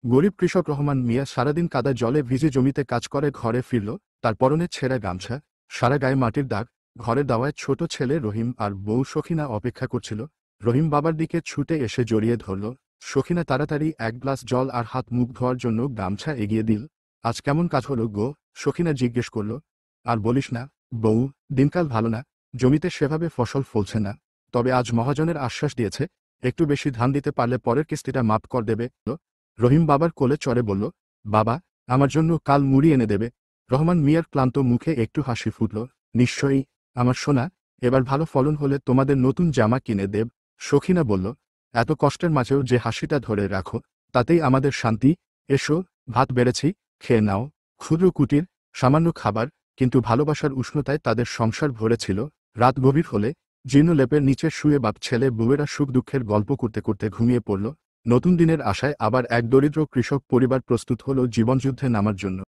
গরিব কৃষক রহমান মিয়া সারাদিন কাদা জলে ভিজে জমিতে কাজ করে ঘরে ফিরল। তার পরনে ছেঁড়া গামছা, সারা গায়ে মাটির দাগ। ঘরের দাওয়ায় ছোট ছেলে রহিম আর বউ সখিনা অপেক্ষা করছিল। রহিম বাবার দিকে ছুটে এসে জড়িয়ে ধরল। সখিনা তাড়াতাড়ি এক গ্লাস জল আর হাত মুখ ধোয়ার জন্য গামছা এগিয়ে দিল। আজ কেমন কাজ হলো গো? সখিনা জিজ্ঞেস করল। আর বলিস না বউ, দিনকাল ভালো না, জমিতে সেভাবে ফসল ফলছে না। তবে আজ মহাজনের আশ্বাস দিয়েছে, একটু বেশি ধান দিতে পারলে পরের কিস্তিটা মাফ কর দেবে। রহিম বাবার কোলে চড়ে বলল, বাবা, আমার জন্য কাল মুড়ি এনে দেবে। রহমান মিয়ার ক্লান্ত মুখে একটু হাসি ফুটল। নিশ্চয়ই আমার সোনা, এবার ভালো ফলন হলে তোমাদের নতুন জামা কিনে দেব। সখিনা বলল, এত কষ্টের মাঝেও যে হাসিটা ধরে রাখো, তাতেই আমাদের শান্তি। এসো, ভাত বেড়েছি, খেয়ে নাও। ক্ষুদ্র কুটির, সামান্য খাবার, কিন্তু ভালোবাসার উষ্ণতায় তাদের সংসার ভরেছিল। রাত গভীর হলে জীর্ণ লেপের নিচে শুয়ে বাপ ছেলে বউয়েরা সুখ দুঃখের গল্প করতে করতে ঘুমিয়ে পড়ল। নতুন দিনের আশায় আবার এক দরিদ্র কৃষক পরিবার প্রস্তুত হলো জীবনযুদ্ধে নামার জন্য।